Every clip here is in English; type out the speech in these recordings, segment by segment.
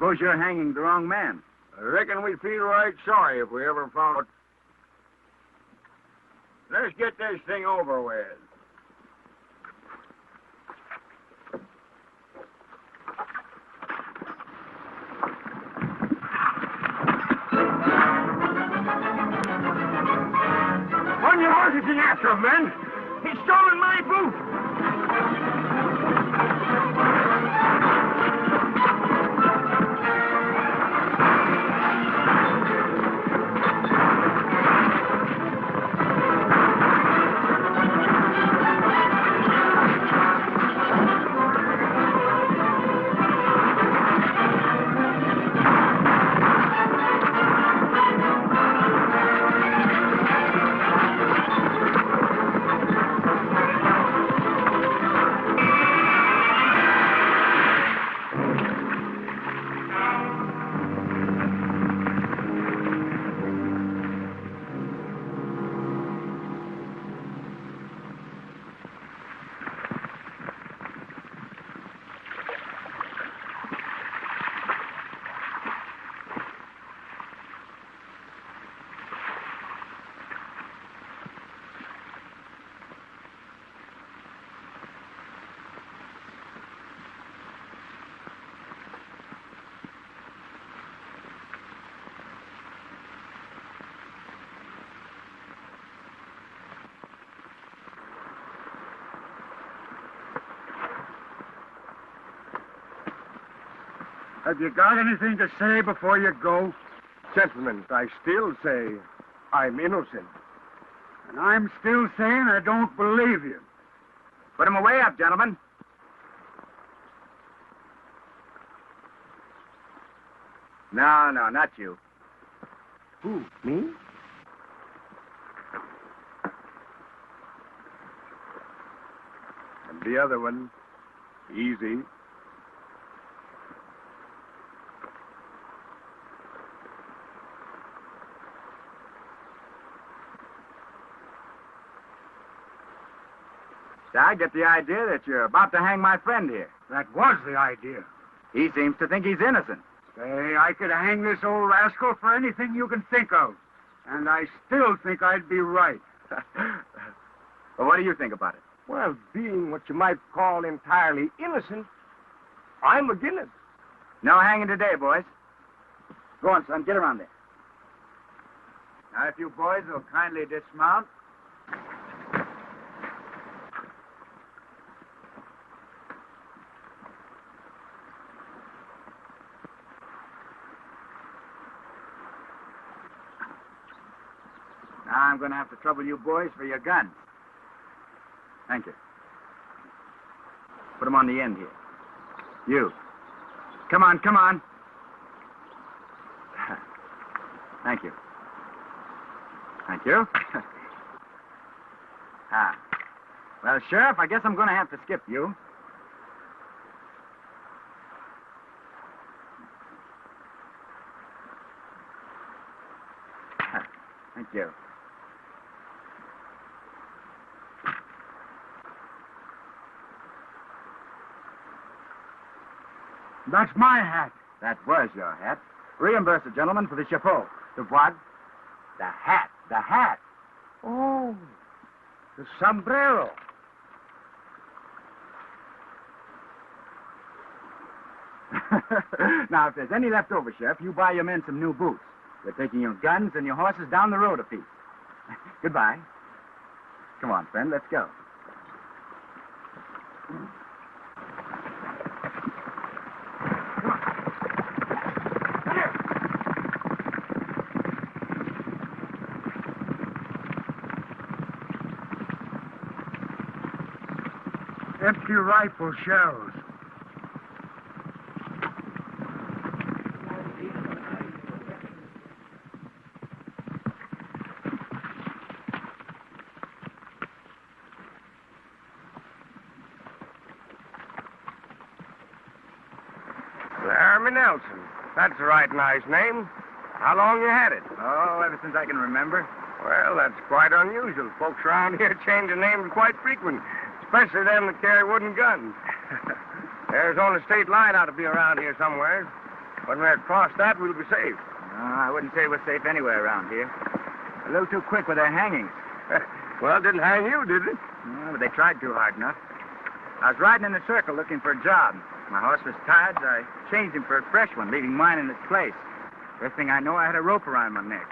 Suppose you're hanging the wrong man. I reckon we'd feel right sorry if we ever found it. Let's get this thing over with. On your horses and after him, men! He's stolen my boot! Have you got anything to say before you go? Gentlemen, I still say I'm innocent. And I'm still saying I don't believe you. Put him away up, gentlemen. No, not you. Who, me? And the other one, easy. I get the idea that you're about to hang my friend here. That was the idea. He seems to think he's innocent. Say, I could hang this old rascal for anything you can think of. And I still think I'd be right. Well, what do you think about it? Well, being what you might call entirely innocent, I'm against it. No hanging today, boys. Go on, son. Get around there. Now, if you boys will kindly dismount. Now I'm going to have to trouble you boys for your guns. Thank you. Put them on the end here. You. Come on. Thank you. Thank you. Well, Sheriff, I guess I'm going to have to skip you. Thank you. That's my hat. That was your hat. Reimburse the gentleman for the chapeau. The what? The hat. The hat. Oh, the sombrero. Now, if there's any left over, Sheriff, you buy your men some new boots. You're taking your guns and your horses down the road a piece. Goodbye. Come on, friend, let's go. Empty rifle shells. Laramie Nelson. That's a right nice name. How long you had it? Oh, ever since I can remember. Well, that's quite unusual. Folks around here change their names quite frequent, especially them that carry wooden guns. There's only state line ought to be around here somewhere. When we're across that, we'll be safe. I wouldn't say we're safe anywhere around here. A little too quick with their hangings. Well, it didn't hang you, did it? Yeah, but they tried too hard enough. I was riding in a circle looking for a job. My horse was tired, so I changed him for a fresh one, leaving mine in its place. First thing I know, I had a rope around my neck.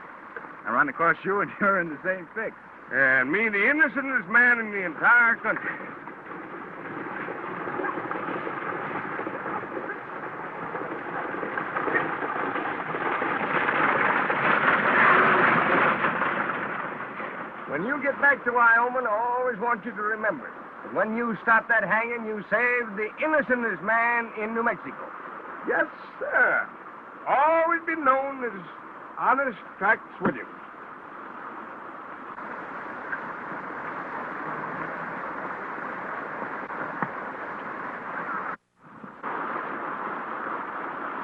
I run across you, and you're in the same fix. And me, the innocentest man in the entire country. When you get back to Wyoming, I always want you to remember that when you stop that hanging, you saved the innocentest man in New Mexico. Yes, sir. Always been known as Honest Tracks Williams.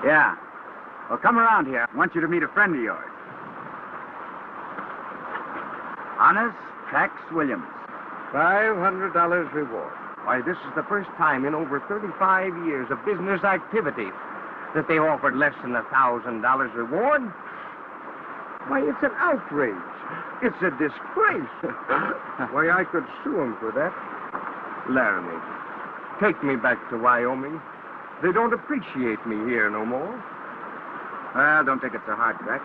Yeah. Well, come around here. I want you to meet a friend of yours. Honest Trax Williams. $500 reward. Why, this is the first time in over 35 years of business activity that they offered less than $1,000 reward. Why, it's an outrage. It's a disgrace. Why, I could sue him for that. Laramie, take me back to Wyoming. They don't appreciate me here no more. Well, don't take it so hard, Trax.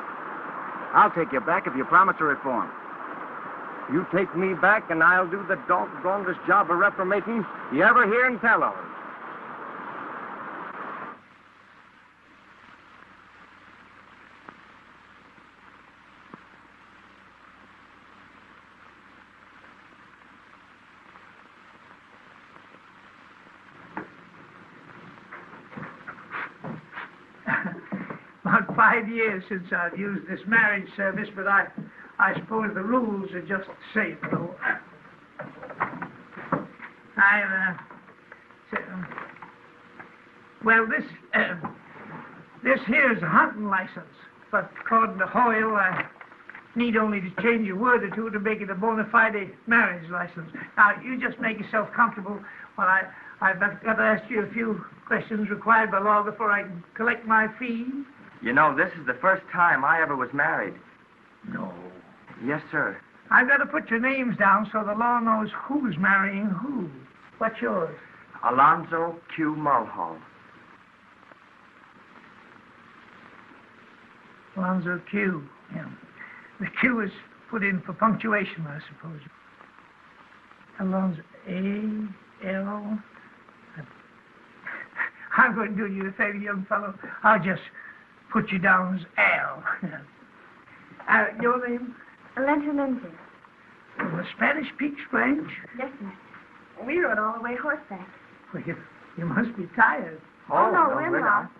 I'll take you back if you promise to reform. You take me back, and I'll do the doggonest job of reformating you ever hear and tell of. About 5 years since I've used this marriage service, but I suppose the rules are just the same, though. This here's a hunting license, but according to Hoyle, I need only to change a word or two to make it a bona fide marriage license. Now, you just make yourself comfortable while I've got to ask you a few questions required by law before I can collect my fee. You know, this is the first time I ever was married. No. Yes, sir. I've got to put your names down so the law knows who's marrying who. What's yours? Alonzo Q. Mulhall. Alonzo Q. Yeah. The Q is put in for punctuation, I suppose. Alonzo A.L. I'm going to do you a favor, young fellow. I'll just put you down as Al. Your name? Linton Lindsay. From the Spanish Peaks Ranch? Yes, sir. We rode all the way horseback. Well, you must be tired. Oh, no, we're not.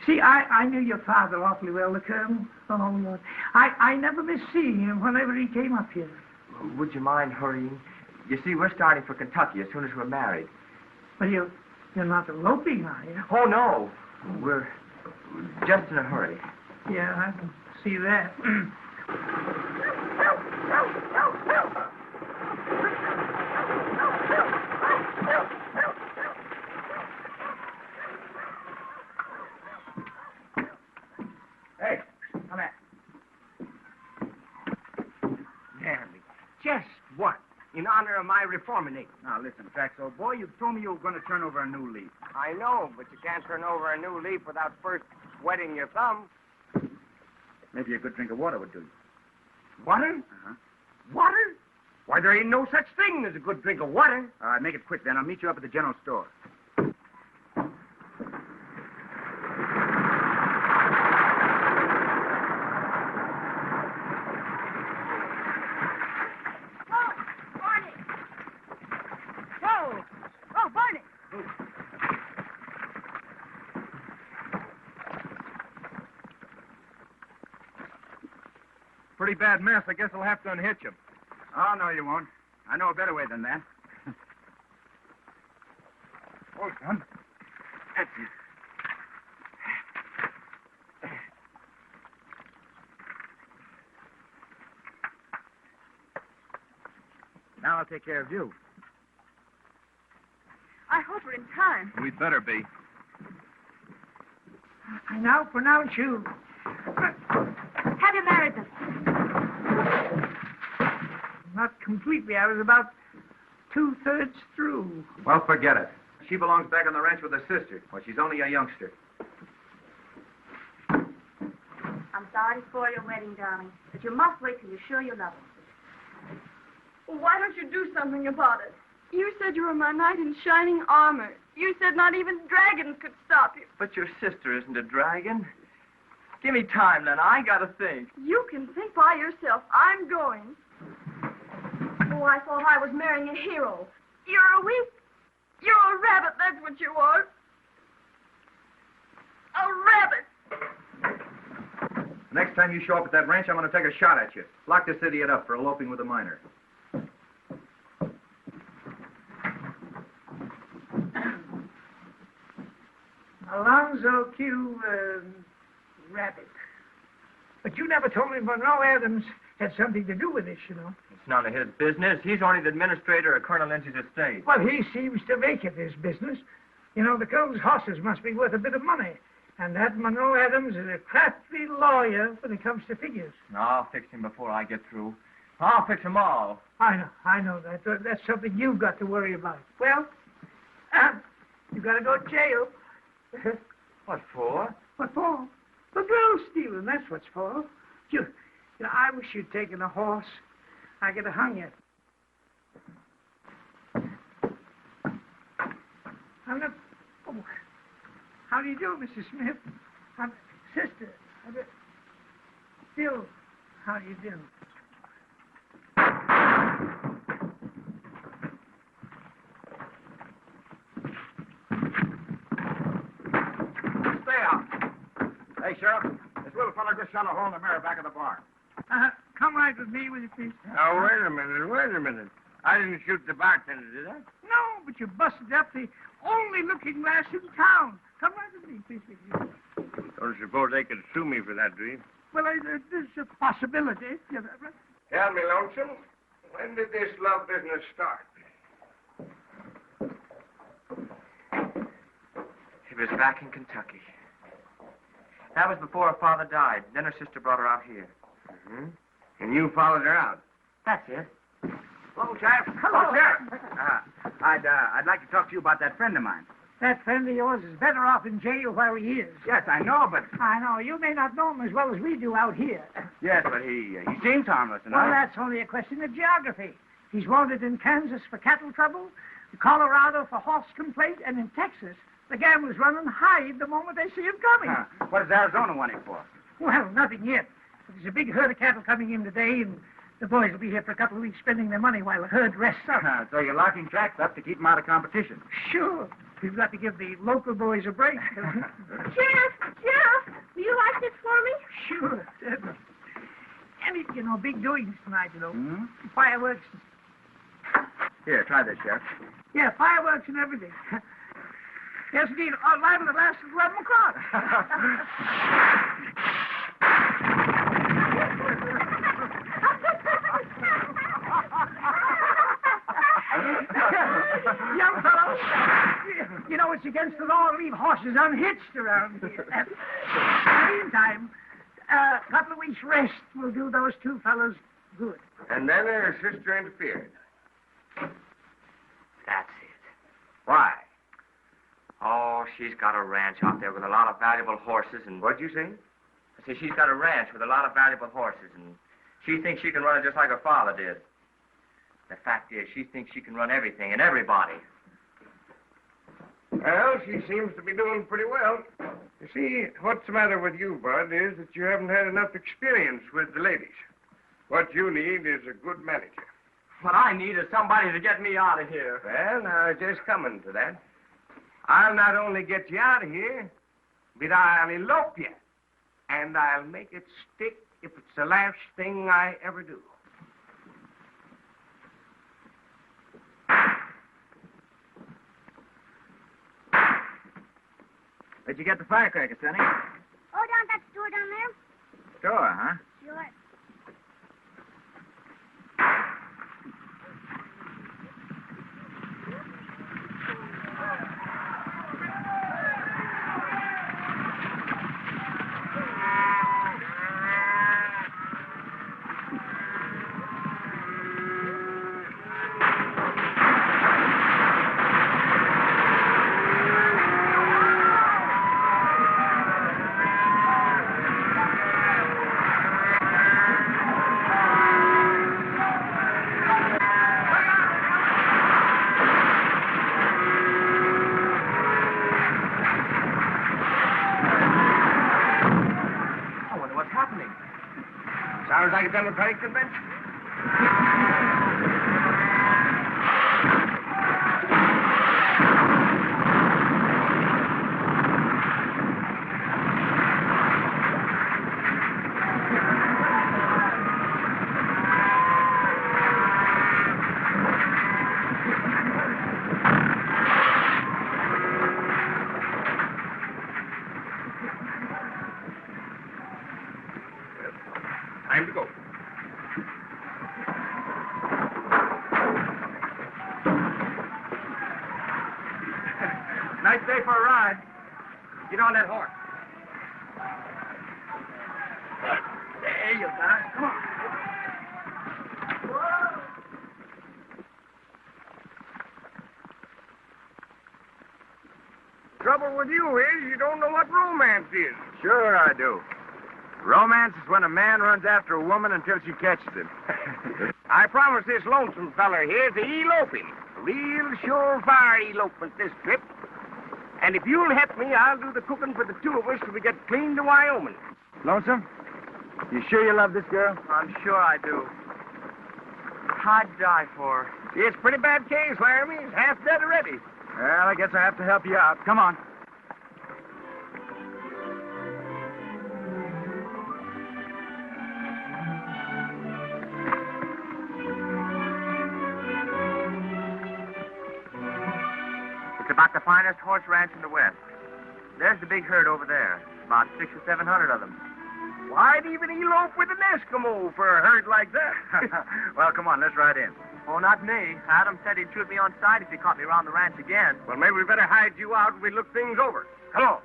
See, I knew your father awfully well, the Colonel. Oh, Lord. I never missed seeing him whenever he came up here. Would you mind hurrying? You see, we're starting for Kentucky as soon as we're married. Well, you're not eloping, are you? Oh, no. We're just in a hurry. Yeah, I can see that. Hey, come here. Laramie, just what? In honor of my reforming. Now, listen, Trax, old boy, you told me you were going to turn over a new leaf. I know, but you can't turn over a new leaf without first wetting your thumb. Maybe a good drink of water would do you. Water? Uh-huh. Water? Why, there ain't no such thing as a good drink of water. All right, make it quick then. I'll meet you up at the general store. Pretty bad mess. I guess I'll have to unhitch him. Oh, no, you won't. I know a better way than that. Oh, son. That's it. Now I'll take care of you. I hope we're in time. We'd better be. I now pronounce you. Have you married them? Not completely. I was about 2/3 through. Well, forget it. She belongs back on the ranch with her sister. Well, she's only a youngster. I'm sorry to spoil your wedding, darling, but you must wait till you're sure you love him. Well, why don't you do something about it? You said you were my knight in shining armor. You said not even dragons could stop you. But your sister isn't a dragon. Give me time, then. I gotta think. You can think by yourself. I'm going. Oh, I thought I was marrying a hero. You're a weak. You're a rabbit, that's what you are. A rabbit. Next time you show up at that ranch, I'm gonna take a shot at you. Lock this idiot up for eloping with a minor. Alonzo Q. Rabbit. But you never told me Monroe Adams had something to do with this, you know. It's none of his business. He's only the administrator of Colonel Lindsay's estate. Well, he seems to make it his business. You know, the Colonel's horses must be worth a bit of money. And that Monroe Adams is a crafty lawyer when it comes to figures. I'll fix him before I get through. I'll fix them all. I know that. That's something you've got to worry about. Well, you've got to go to jail. What for? What for? For girl stealing, that's what's for. You know, I wish you'd taken a horse. I could have hung you. I'm not... Oh, how do you do, Mrs. Smith? I'm sister. Still, how do you do? Stay out. Hey, Sheriff, this little fella just shot a hole in the mirror back of the barn. Come right with me, will you, please? Now, wait a minute. I didn't shoot the bartender, did I? No, but you busted up the only looking glass in town. Come right with me, please. Don't suppose they could sue me for that, do you? Well, there's a possibility. Yeah, right. Tell me, Lonesome, when did this love business start? It was back in Kentucky. That was before her father died. Then her sister brought her out here. Mm-hmm. And you followed her out? That's it. Hello, Sheriff. Hello. Sheriff. I'd like to talk to you about that friend of mine. That friend of yours is better off in jail where he is. Yes, I know, but... I know. You may not know him as well as we do out here. Yes, but he seems harmless enough. Well, that's only a question of geography. He's wanted in Kansas for cattle trouble, Colorado for horse complaint, and in Texas, the gamblers run and hide the moment they see him coming. What does Arizona want him for? Well, nothing yet. There's a big herd of cattle coming in today, and the boys will be here for a couple of weeks spending their money while the herd rests up. So you're locking tracks up to keep him out of competition. Sure. We've got to give the local boys a break. Sheriff, will you like this for me? Sure. Any, big doings tonight, Hmm? Fireworks. Here, try this, Sheriff. Yeah, fireworks and everything. Yes, indeed. Liable to last at 11 o'clock. Young fellow, it's against the law to leave horses unhitched around here. In the meantime, a couple of weeks' rest will do those two fellows good. And then her sister interfered. That's it. Why? Oh, she's got a ranch out there with a lot of valuable horses and... What'd you say? I say she's got a ranch with a lot of valuable horses, and she thinks she can run it just like her father did. The fact is, she thinks she can run everything and everybody. Well, she seems to be doing pretty well. You see, what's the matter with you, Bud, is that you haven't had enough experience with the ladies. What you need is a good manager. What I need is somebody to get me out of here. Well, now, just coming to that. I'll not only get you out of here, but I'll elope you. And I'll make it stick if it's the last thing I ever do. Where'd you get the firecracker, Sonny? Oh, down at that store down there? Store, huh? Sure. Democratic Convention. Time to go. Nice day for a ride. Get on that horse. There you go. Come on. Trouble with you is you don't know what romance is. Sure I do. Romance is when a man runs after a woman until she catches him. I promise this lonesome feller here to elope him. A real surefire elopement this trip. And if you'll help me, I'll do the cooking for the two of us till we get clean to Wyoming. Lonesome? You sure you love this girl? I'm sure I do. I'd die for her. It's a pretty bad case, Laramie. It's half dead already. Well, I guess I have to help you out. Come on. It's about the finest horse ranch in the West. There's the big herd over there. About 600 or 700 of them. Why'd even elope with an Eskimo for a herd like that? Well, come on, let's ride in. Oh, not me. Adam said he'd shoot me on sight if he caught me around the ranch again. Well, maybe we better hide you out and we look things over. Come on.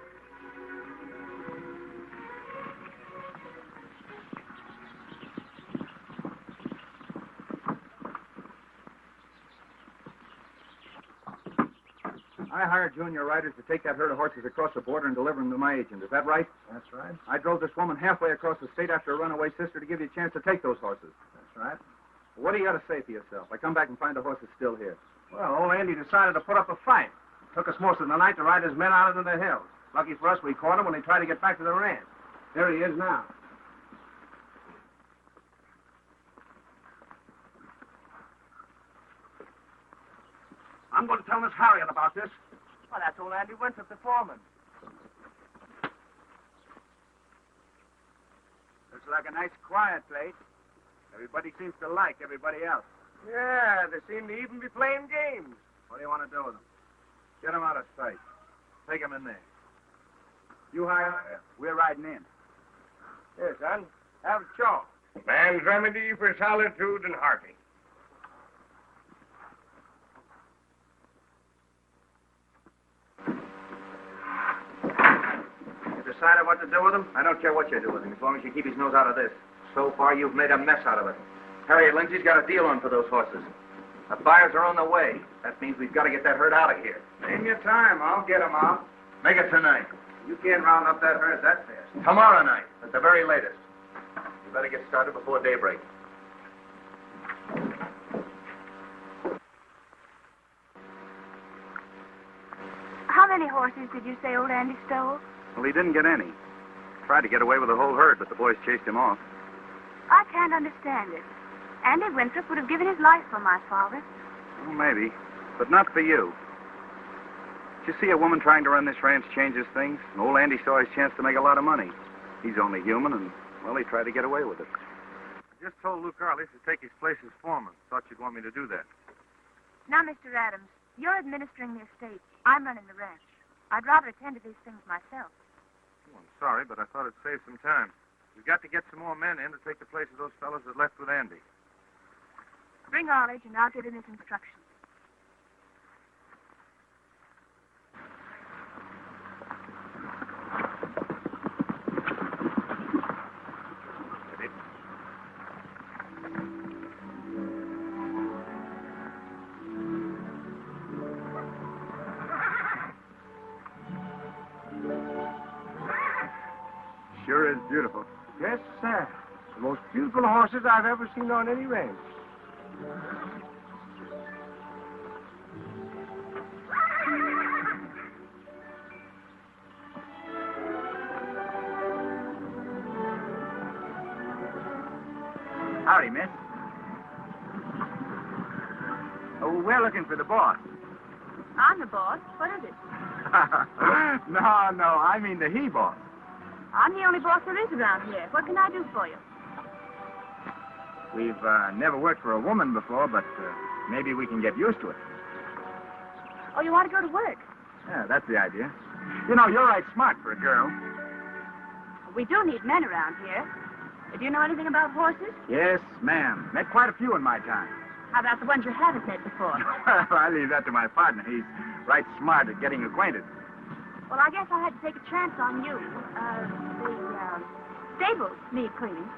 I hired junior riders to take that herd of horses across the border and deliver them to my agent. Is that right? That's right. I drove this woman halfway across the state after a runaway sister to give you a chance to take those horses. That's right. What do you got to say for yourself? I come back and find the horses still here. Well, old Andy decided to put up a fight. Took us most of the night to ride his men out into the hills. Lucky for us, we caught him when he tried to get back to the ranch. There he is now. I'm going to tell Miss Harriet about this. Well, that's old Andy Winthrop, the foreman. Looks like a nice quiet place. Everybody seems to like everybody else. Yeah, they seem to even be playing games. What do you want to do with them? Get them out of sight. Take them in there. You hire? We're riding in. Here, son. Have a chaw. Man's remedy for solitude and harping. Decided what to do with him? I don't care what you do with him, as long as you keep his nose out of this. So far, you've made a mess out of it. Harriet Lindsay's got a deal on for those horses. The buyers are on the way. That means we've got to get that herd out of here. Name your time. I'll get them out. Make it tonight. You can't round up that herd that fast. Tomorrow night, at the very latest. You better get started before daybreak. How many horses did you say old Andy stole? Well, he didn't get any. Tried to get away with the whole herd, but the boys chased him off. I can't understand it. Andy Winthrop would have given his life for my father. Well, maybe, but not for you. Did you see a woman trying to run this ranch changes things? And old Andy saw his chance to make a lot of money. He's only human, and, well, he tried to get away with it. I just told Luke Arliss to take his place as foreman. Thought you'd want me to do that. Now, Mr. Adams, you're administering the estate. I'm running the ranch. I'd rather attend to these things myself. Oh, I'm sorry, but I thought it'd save some time. We've got to get some more men in to take the place of those fellows that left with Andy. Bring Arledge, and I'll give him his instructions. Sure is beautiful. Yes, sir. The most beautiful horses I've ever seen on any ranch. Howdy, miss. Oh, we're looking for the boss. I'm the boss. What is it? No, I mean the he-boss. I'm the only boss there is around here. What can I do for you? We've never worked for a woman before, but maybe we can get used to it. Oh, you want to go to work? Yeah, that's the idea. You know, you're right smart for a girl. We do need men around here. Do you know anything about horses? Yes, ma'am. Met quite a few in my time. How about the ones you haven't met before? Well, I leave that to my partner. He's right smart at getting acquainted. Well, I guess I had to take a chance on you. The stables need cleaning.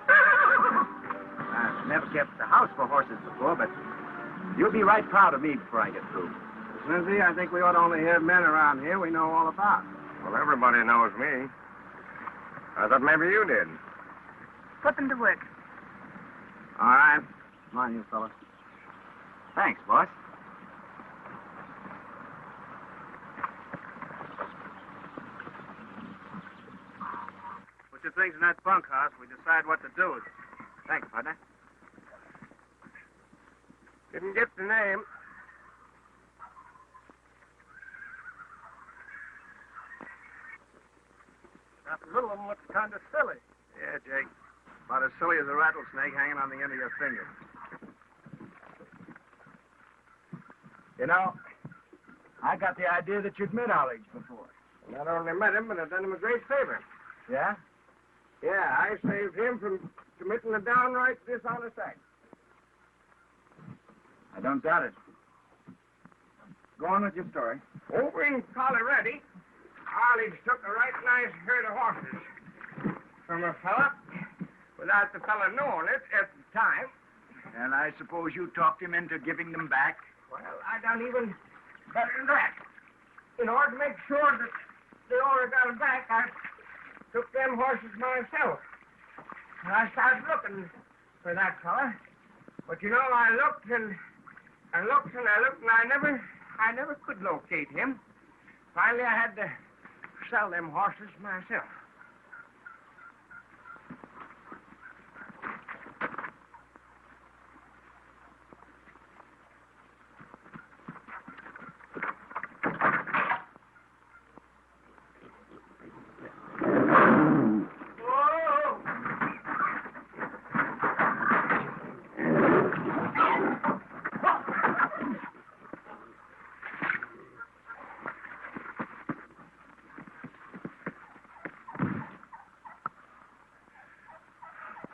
I've never kept a house for horses before, but you'll be right proud of me before I get through. Lindsay, I think we ought to only have men around here we know all about. Well, everybody knows me. I thought maybe you did. Put them to work. All right. Come on, you fellas. Thanks, boss. Put your things in that bunkhouse. We decide what to do with it. Thanks, partner. Didn't get the name. That little one looks kind of silly. Yeah, Jake. About as silly as a rattlesnake hanging on the end of your finger. You know, I got the idea that you'd met Arledge before. Not only met him, but I've done him a great favor. Yeah? Yeah, I saved him from committing a downright dishonest act. I don't doubt it. Go on with your story. Over in Colorado, Arledge took a right nice herd of horses from a fella without the fella knowing it at the time. And I suppose you talked him into giving them back? Well, I done even better than that. In order to make sure that the owner got them back, I took them horses myself. And I started looking for that fella. But you know, I looked and I looked and I looked and I never could locate him. Finally, I had to sell them horses myself.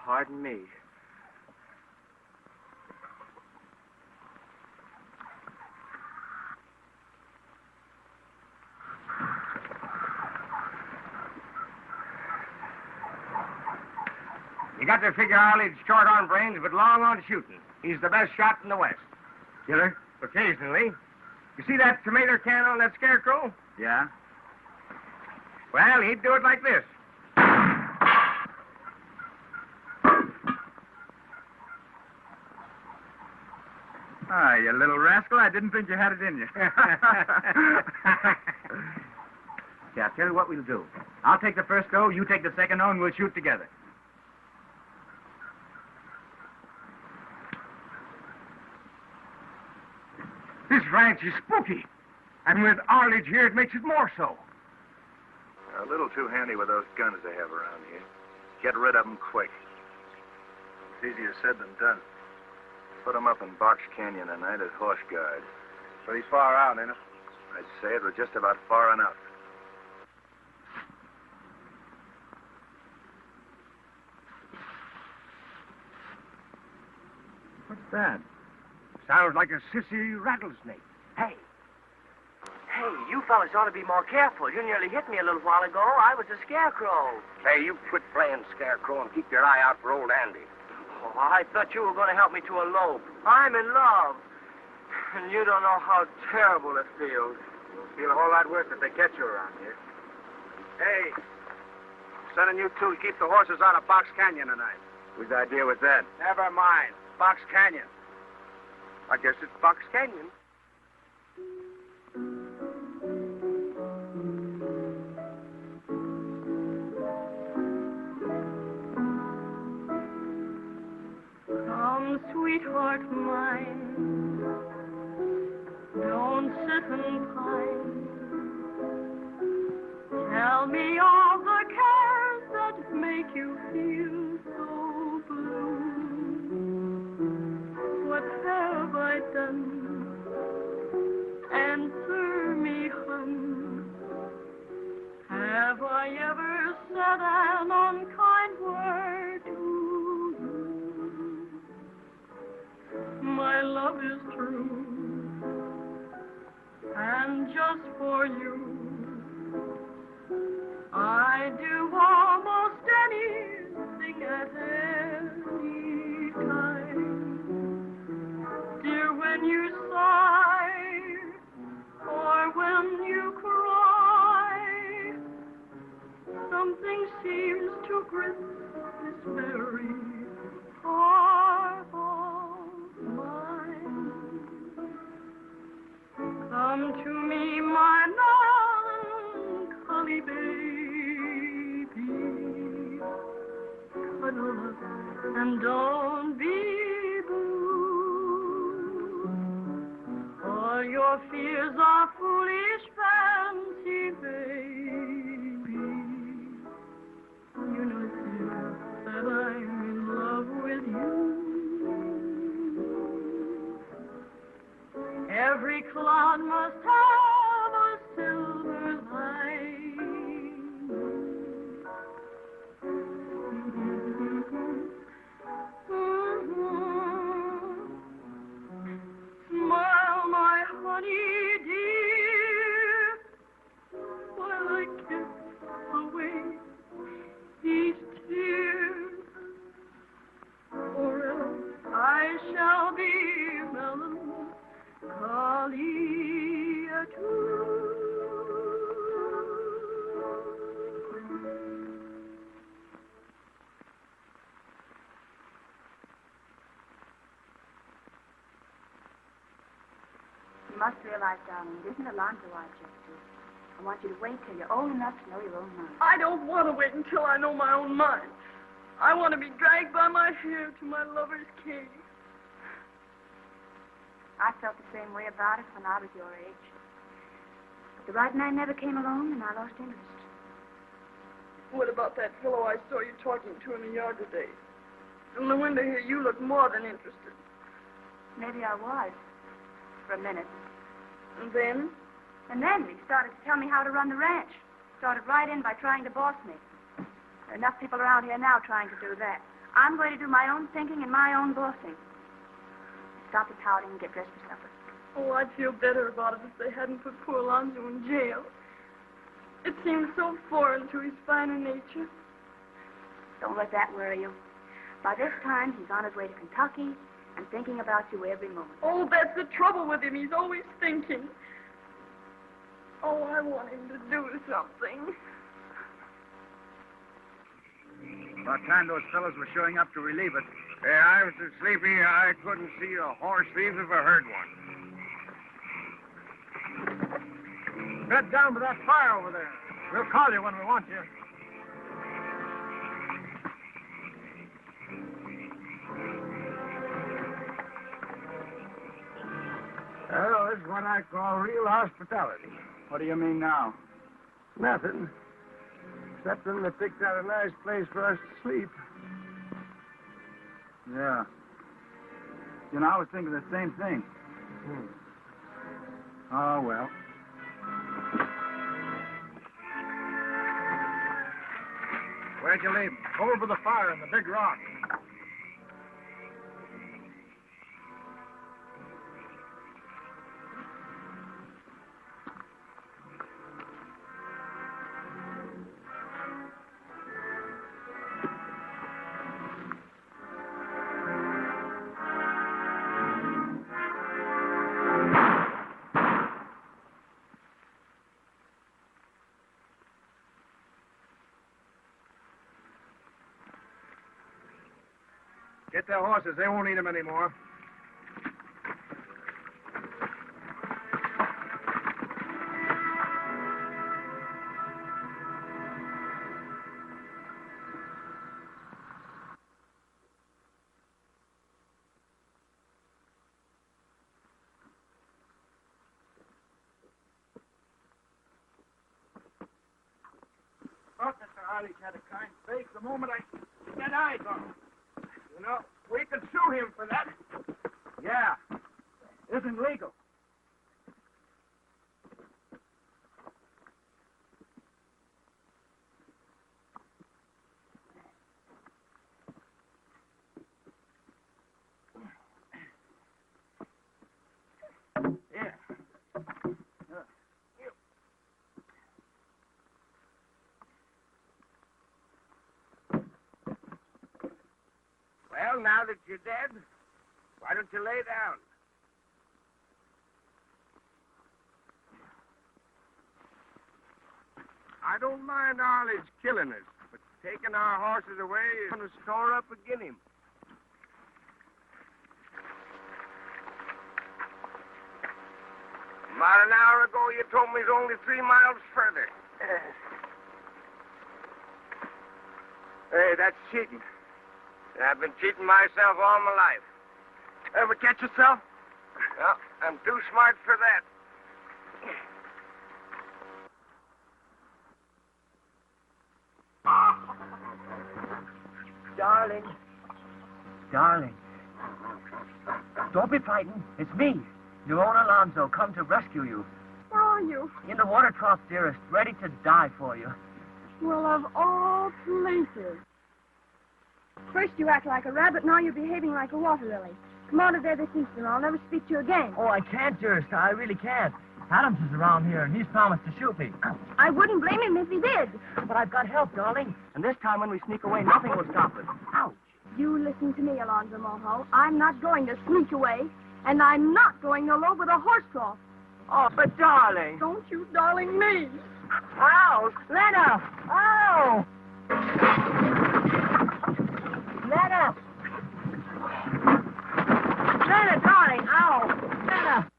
Pardon me. You got to figure Arledge short on brains, but long on shooting. He's the best shot in the West. Killer? Occasionally. You see that tomato can on that scarecrow? Yeah? Well, he'd do it like this. Ah, you little rascal. I didn't think you had it in you. Yeah, I'll tell you what we'll do. I'll take the first go, you take the second go, and we'll shoot together. This ranch is spooky. And with Arledge here, it makes it more so. They're a little too handy with those guns they have around here. Get rid of them quick. It's easier said than done. Put them up in Box Canyon tonight as horse guards. Pretty far out, ain't it? I'd say it was just about far enough. What's that? Sounds like a sissy rattlesnake. Hey, you fellas ought to be more careful. You nearly hit me a little while ago. I was a scarecrow. Hey, you quit playing scarecrow and keep your eye out for old Andy. Oh, I thought you were going to help me to elope. I'm in love. And you don't know how terrible it feels. It'll feel a whole lot worse if they catch you around here. Hey, sending you two to keep the horses out of Box Canyon tonight. Whose idea was that? Never mind. Box Canyon. I guess it's Box Canyon. Listen, sweetheart mine, don't sit and pine. Tell me all the cares that make you feel so blue. What have I done? Answer me, hun. Have I ever said an unkind word to you? My love is true, and just for you, I do almost anything at any time. Dear, when you sigh, or when you cry, something seems to grip this very heart of mine. Come to me, my melancholy baby. Cuddle up and don't be blue. All your fears are foolish fancy, baby. You know, dear, that I'm in love with you. Every cloud must have a silver lining. Smile, my honey dear, while I kiss away each tear, or else I shall be melancholy too. You must realize, darling, it isn't Alonzo I object to. I want you to wait till you're old enough to know your own mind. I don't want to wait until I know my own mind. I want to be dragged by my hair to my lover's cave. I felt the same way about it when I was your age. But the right man never came along, and I lost interest. What about that fellow I saw you talking to in the yard today? From the window here, you look more than interested. Maybe I was, for a minute. And then? And then he started to tell me how to run the ranch. Started right in by trying to boss me. There are enough people around here now trying to do that. I'm going to do my own thinking and my own bossing. Stop the pouting and get dressed for supper. Oh, I'd feel better about it if they hadn't put poor Alonzo in jail. It seems so foreign to his finer nature. Don't let that worry you. By this time, he's on his way to Kentucky and thinking about you every moment. Oh, that's the trouble with him. He's always thinking. Oh, I want him to do something. About time those fellows were showing up to relieve us. Yeah, I was so sleepy I couldn't see a horse thief if I heard one. Bed down by that fire over there. We'll call you when we want you. Well, this is what I call real hospitality. What do you mean now? Nothing. Except when they picked out a nice place for us to sleep. Yeah. You know, I was thinking the same thing. Oh, well. Where'd you leave him? Over by the fire in the big rock. Get their horses. They won't need them anymore. thought Mr. Harley's had a kind face the moment I set eyes on him. You know, we could sue him for that. Yeah. Isn't legal. Well, now that you're dead, why don't you lay down? I don't mind Arledge killing us, but taking our horses away is going to store up again him. About an hour ago, you told me it's only 3 miles further. Hey, that's cheating. I've been cheating myself all my life. Ever catch yourself? Well, I'm too smart for that. Darling. Darling. Don't be frightened. It's me, your own Alonzo, come to rescue you. Where are you? In the water trough, dearest, ready to die for you. Well, of all places. First you act like a rabbit, now you're behaving like a water lily. Come out of there this instant, or I'll never speak to you again. Oh, I can't, dearest. I really can't. Adams is around here, and he's promised to shoot me. I wouldn't blame him if he did. But I've got help, darling. And this time when we sneak away, nothing will stop us. Ouch. You listen to me, Alonzo Moho. I'm not going to sneak away, and I'm not going to elope with a horse trough. Oh, but darling. Don't you darling me. Ow! Lena! Ow! Lena! Lena, darling! Ow! Lena!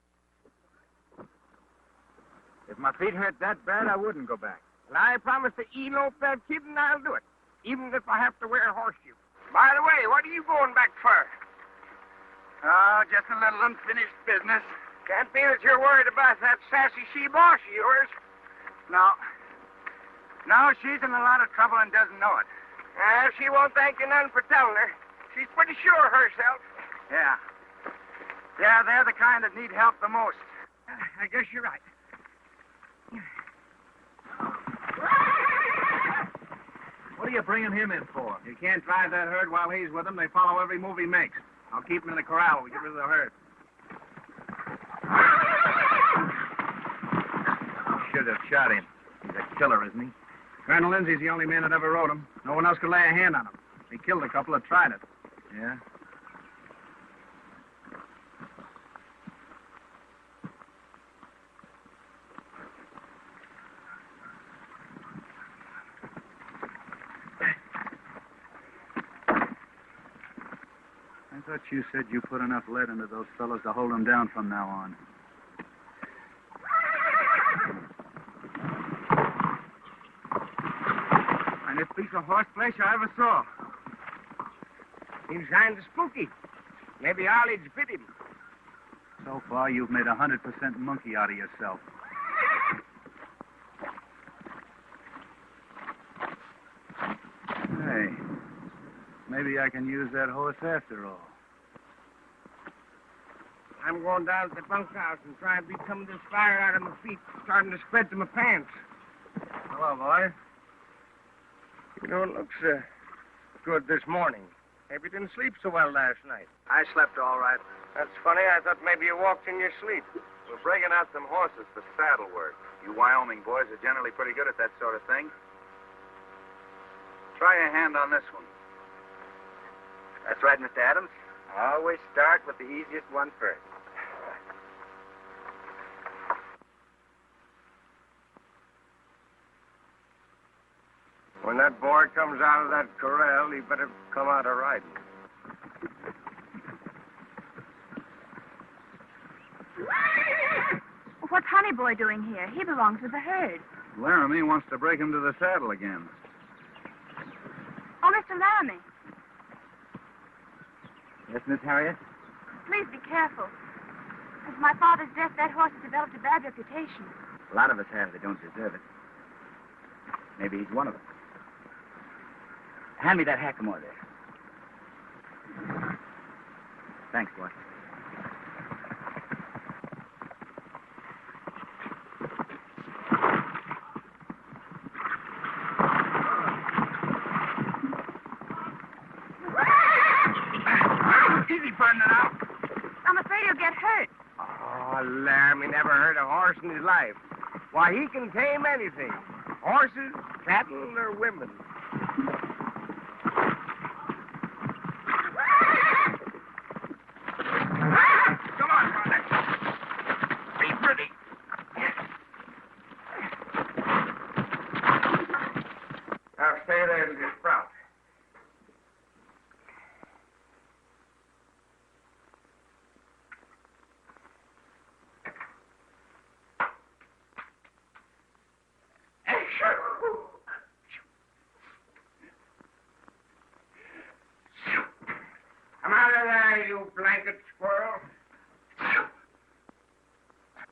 If my feet hurt that bad, I wouldn't go back. Well, I promise to elope that kid, and I'll do it, even if I have to wear a horseshoe. By the way, what are you going back for? Oh, just a little unfinished business. Can't be that you're worried about that sassy she-boss of yours. No. No, she's in a lot of trouble and doesn't know it. She won't thank you none for telling her. She's pretty sure of herself. Yeah. Yeah, they're the kind that need help the most. I guess you're right. What are you bringing him in for? You can't drive that herd while he's with them. They follow every move he makes. I'll keep him in the corral when we get rid of the herd. Should have shot him. He's a killer, isn't he? Colonel Lindsay's the only man that ever rode him. No one else could lay a hand on him. He killed a couple that tried it. Yeah? I thought you said you put enough lead into those fellows to hold them down from now on. Finest piece of horseflesh I ever saw. Seems kind of spooky. Maybe Arledge bit him. So far, you've made 100% monkey out of yourself. Hey, maybe I can use that horse after all. I'm going down to the bunkhouse and try and beat some of this fire out of my feet, starting to spread to my pants. Hello, boy. You know, it looks good this morning. Maybe you didn't sleep so well last night. I slept all right. That's funny. I thought maybe you walked in your sleep. We're breaking out some horses for saddle work. You Wyoming boys are generally pretty good at that sort of thing. Try a hand on this one. That's right, Mr. Adams. Always start with the easiest one first. When that boy comes out of that corral, he better come out a riding. What's Honey Boy doing here? He belongs with the herd. Laramie wants to break him to the saddle again. Oh, Mr. Laramie, Yes, Miss Harriet? please be careful. Since my father's death, that horse has developed a bad reputation. A lot of us have. They don't deserve it. Maybe he's one of them. Hand me that hackamore there. Thanks, boy. Easy, partner, now. I'm afraid he'll get hurt. Oh, Laramie never heard a horse in his life. Why, he can tame anything. Horses, cattle, or women. Come on, partner. Be pretty. Now stay there till you sprout. Come out of there, you blanket squirrel.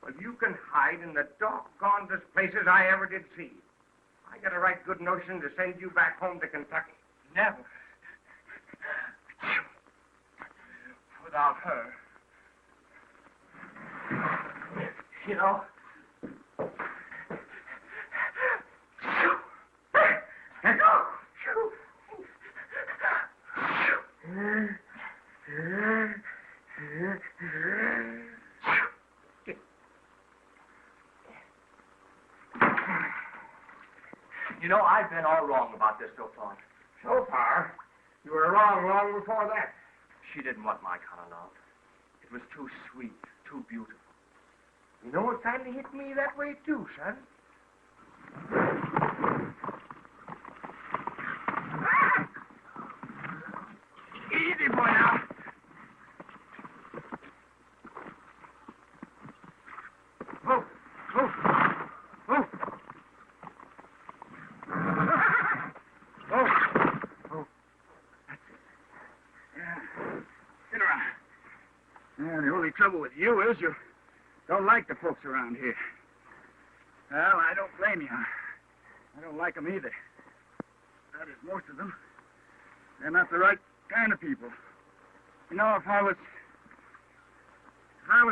Well, you can hide in the doggonedest places I ever did see. I got a right good notion to send you back home to Kentucky. Never. Without her. You know. You know, I've been all wrong about this so far. So far, you were wrong long before that. She didn't want my kind of love. It was too sweet, too beautiful. You know, it kind of hit me that way, too, son. Easy, boy, now. Move, move, move. Yeah, the only trouble with you is you don't like the folks around here. Well, I don't blame you. I don't like them either. That is, most of them. They're not the right kind of people. You know, if I was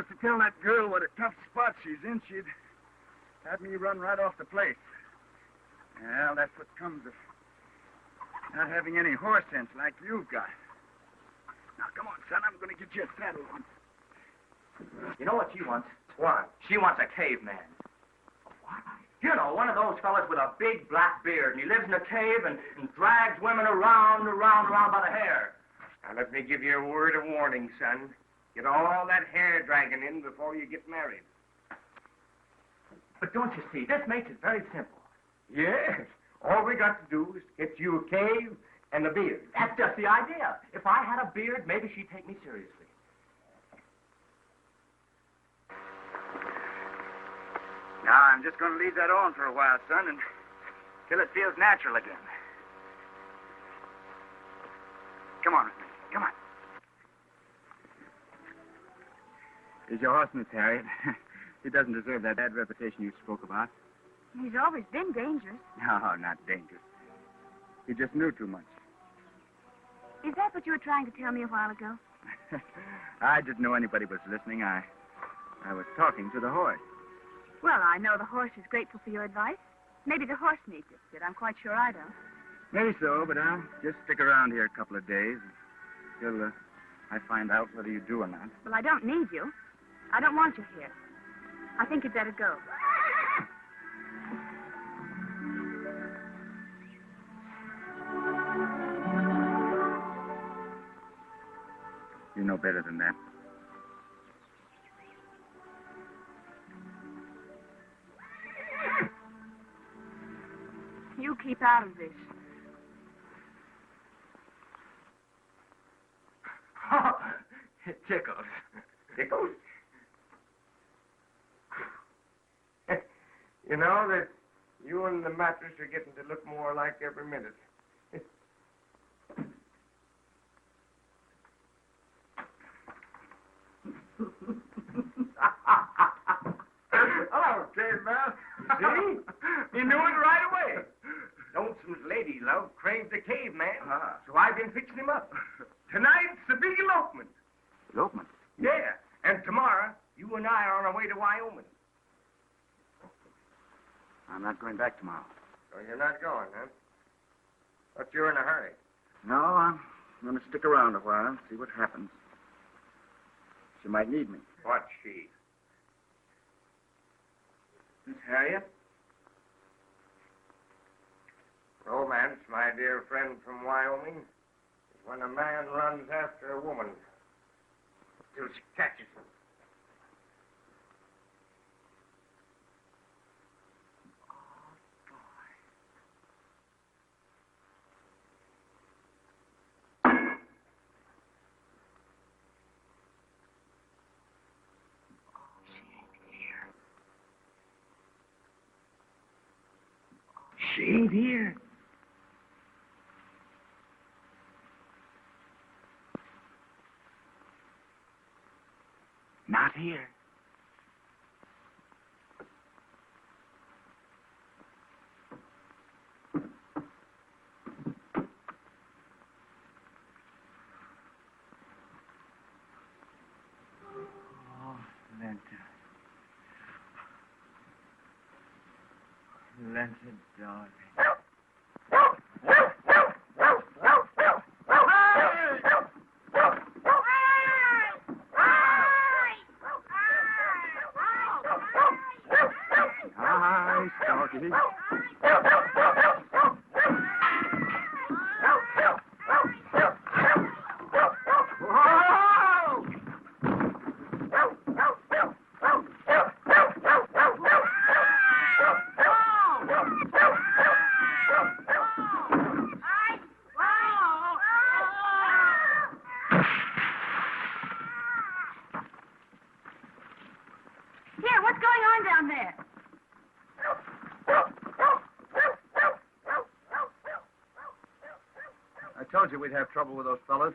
to tell that girl what a tough spot she's in, she'd have me run right off the place. Well, that's what comes of not having any horse sense like you've got. Now, come on, son. I'm going to get you a saddle on. You know what she wants? What? She wants a caveman. What? You know, one of those fellas with a big black beard, and he lives in a cave and drags women around by the hair. Now, let me give you a word of warning, son. Get all that hair dragging in before you get married. But don't you see, this makes it very simple. Yes. All we got to do is get you a cave and a beard. That's just the idea. If I had a beard, maybe she'd take me seriously. Now, I'm just going to leave that on for a while, son, until it feels natural again. Come on with me. Come on. Is your horse, Miss Harriet? He doesn't deserve that bad reputation you spoke about. He's always been dangerous. No, not dangerous. He just knew too much. Is that what you were trying to tell me a while ago? I didn't know anybody was listening. I was talking to the horse. Well, I know the horse is grateful for your advice. Maybe the horse needs it, but I'm quite sure I don't. Maybe so, but I'll just stick around here a couple of days till I find out whether you do or not. Well, I don't need you. I don't want you here. I think you'd better go. You know better than that. You keep out of this. Oh, it tickles. Tickles? You know that you and the mattress are getting to look more alike every minute. Oh, caveman. See? You knew it right away. Lonesome's lady love craved a cave cave, man. So I've been fixing him up. Tonight's the big elopement. Elopement? Yeah, and tomorrow, you and I are on our way to Wyoming. I'm not going back tomorrow. So you're not going, huh? But you're in a hurry. No, I'm going to stick around a while, see what happens. She might need me. What she? Miss Harriet? Romance, my dear friend from Wyoming, is when a man runs after a woman till she catches him. She ain't here. Not here. Oh, Lenta. Lenta, darling. Here, what's going on down there? I told you we'd have trouble with those fellas.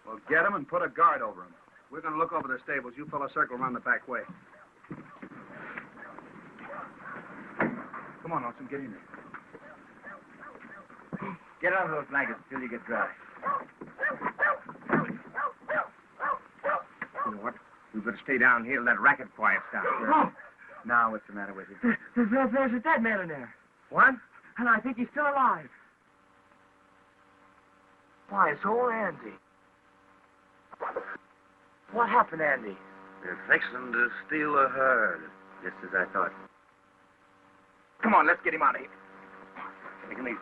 Well, get them and put a guard over them. We're going to look over the stables. You fellas circle around the back way. Come on, Nelson, get in there. Get out of those blankets until you get dry. You know what? We've got to stay down here and let racket quiets down. Oh. Now, what's the matter with you? There's a dead man in there. What? And I think he's still alive. Why, it's old Andy. What happened, Andy? They're fixing to steal a herd. Just as I thought. Come on, let's get him out of here. Take it easy.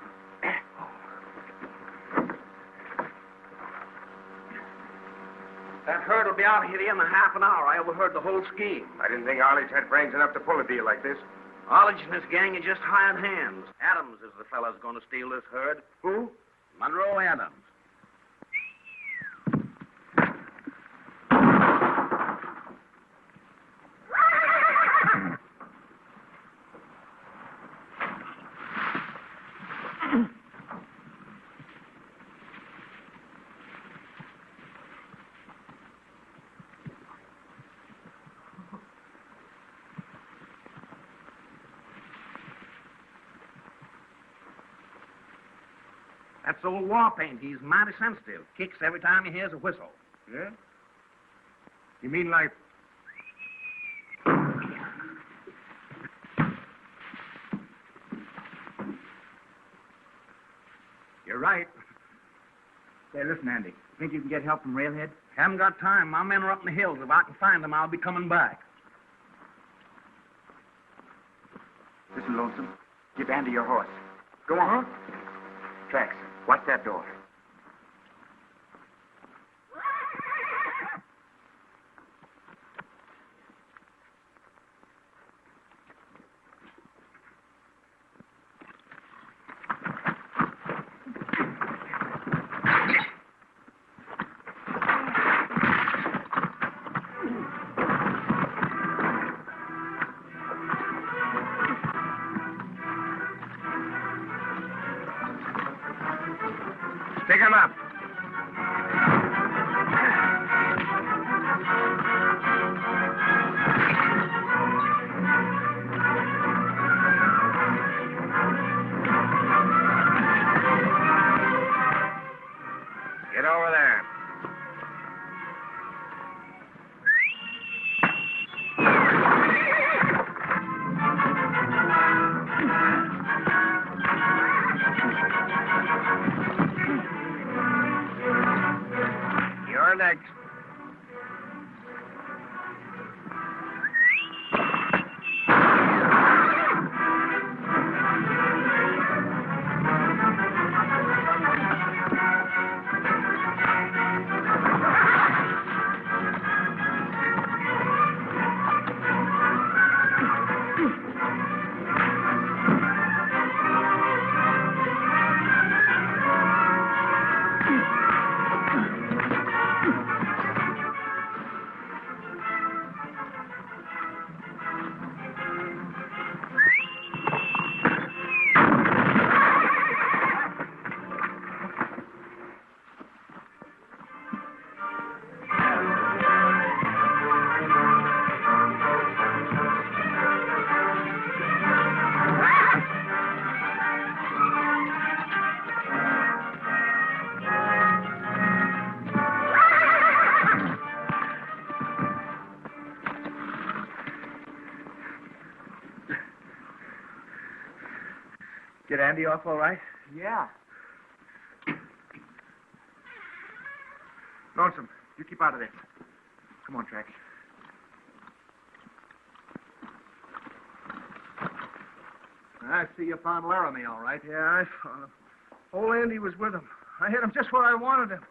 That herd will be out of here in half an hour. I overheard the whole scheme. I didn't think Arledge had brains enough to pull a deal like this. Arledge and his gang are just hired hands. Adams is the fella's going to steal this herd. Who? Monroe Adams. That's old Warpaint. He's mighty sensitive. Kicks every time he hears a whistle. Yeah? You mean like... You're right. Say, listen, Andy. Think you can get help from Railhead? Haven't got time. My men are up in the hills. If I can find them, I'll be coming back. Listen, Lonesome. Give Andy your horse. Go on. Tracks. Watch that door. Get Andy off all right? Yeah. Lonesome, you keep out of this. Come on, Trax. I see you found Laramie, all right. Yeah, I found him. Old Andy was with him. I hit him just where I wanted him.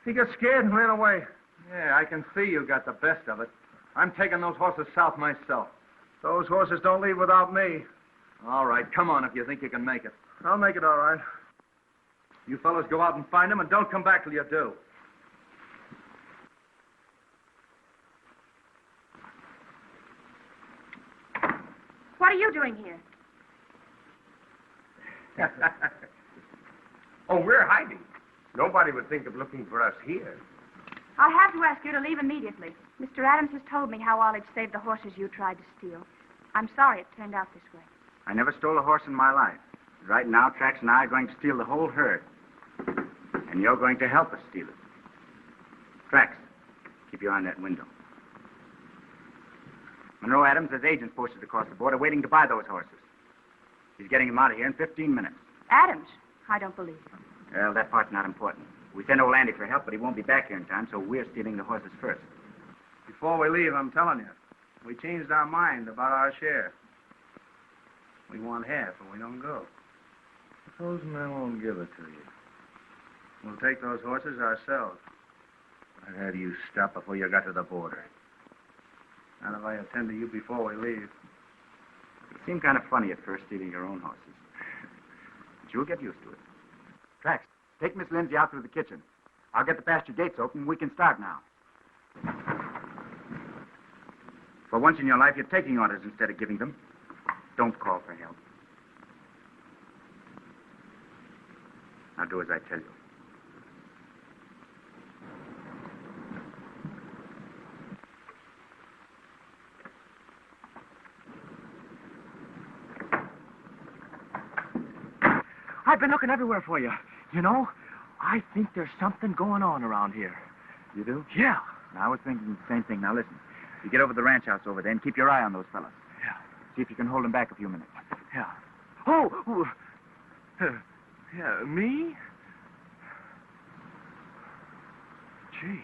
He got scared and ran away. Yeah, I can see you got the best of it. I'm taking those horses south myself. Those horses don't leave without me. All right, come on if you think you can make it. I'll make it all right. You fellas go out and find them, and don't come back till you do. What are you doing here? Oh, we're hiding. Nobody would think of looking for us here. I'll have to ask you to leave immediately. Mr. Adams has told me how Ollie saved the horses you tried to steal. I'm sorry it turned out this way. I never stole a horse in my life. Right now, Trax and I are going to steal the whole herd. And you're going to help us steal it. Trax, keep your eye on that window. Monroe Adams has agents posted across the border waiting to buy those horses. He's getting them out of here in 15 minutes. Adams? I don't believe him. Well, that part's not important. We sent old Andy for help, but he won't be back here in time, so we're stealing the horses first. Before we leave, I'm telling you, we changed our mind about our share. We want half, and we don't go. Supposing I won't give it to you. We'll take those horses ourselves. I'd have you stop before you got to the border. Not if I attend to you before we leave. It seemed kind of funny at first stealing your own horses. But you'll get used to it. Trax, take Miss Lindsay out through the kitchen. I'll get the pasture gates open. We can start now. For once in your life, you're taking orders instead of giving them. Don't call for help. Now do as I tell you. I've been looking everywhere for you. You know, I think there's something going on around here. You do? Yeah. I was thinking the same thing. Now listen. You get over the ranch house over there and keep your eye on those fellas. Yeah. See if you can hold them back a few minutes. Yeah. Oh! Yeah, me? Gee.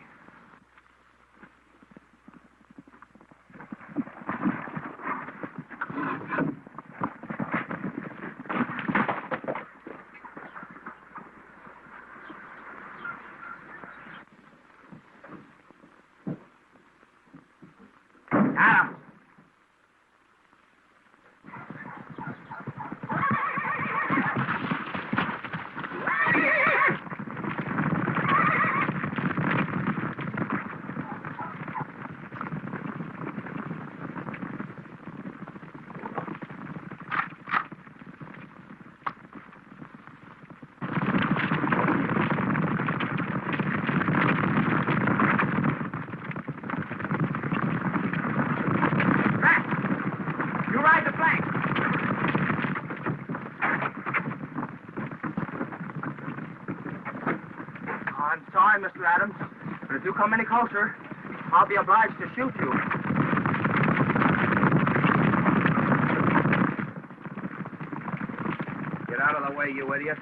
Adams! I'm sorry, Mr. Adams, but if you come any closer, I'll be obliged to shoot you. Get out of the way, you idiot.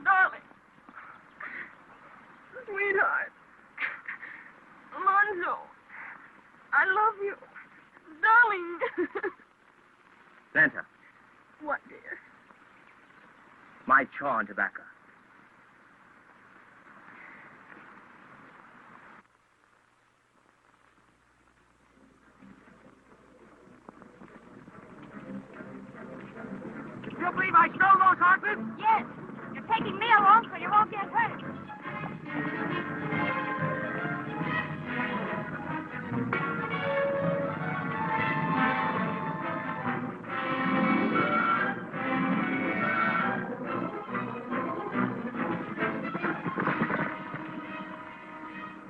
Darling. Sweetheart. Monzo. I love you. Darling. Santa, What, dear? my chaw and tobacco. You believe I stole those horses? Yes. You're taking me along so you won't get hurt.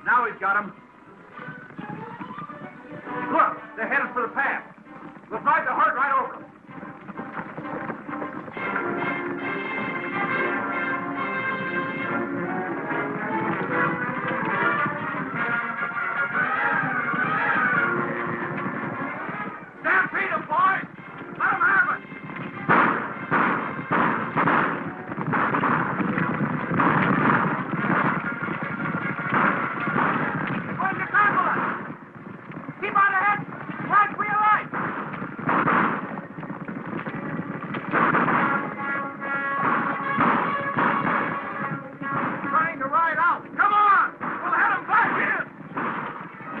Now he's got him. Look, they're headed for the path. We'll drive the herd right over them. Stampede them, boys! Let them have it! Where's your gondola? Keep on ahead! Watch for your life! Trying to ride out. Come on! We'll head them back here!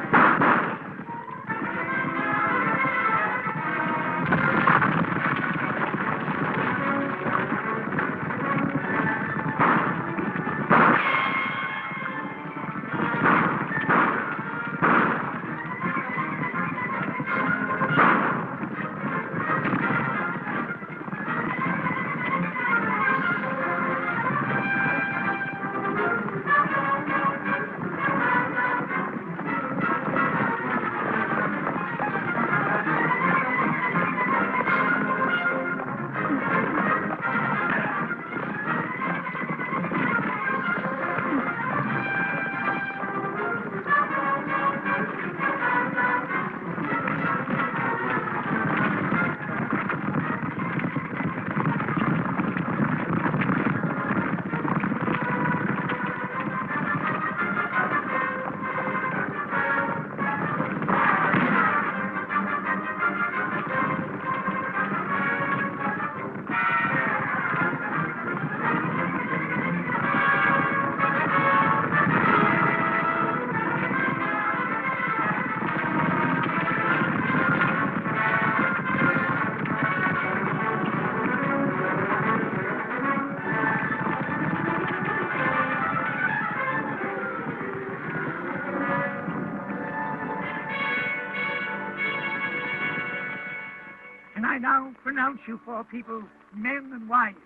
And I now pronounce you four people men and wives.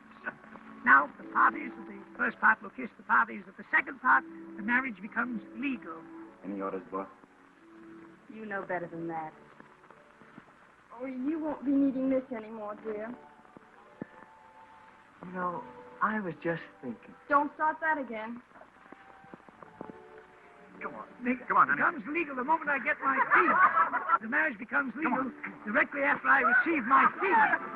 Now, the parties of the first part will kiss the parties of the second part. The marriage becomes legal. Any orders, boss? You know better than that. Oh, you won't be needing this anymore, dear. You know, I was just thinking. Don't start that again. Come on. Nick, Come on, honey. becomes legal the moment I get my fee. The marriage becomes legal directly after I receive my fee.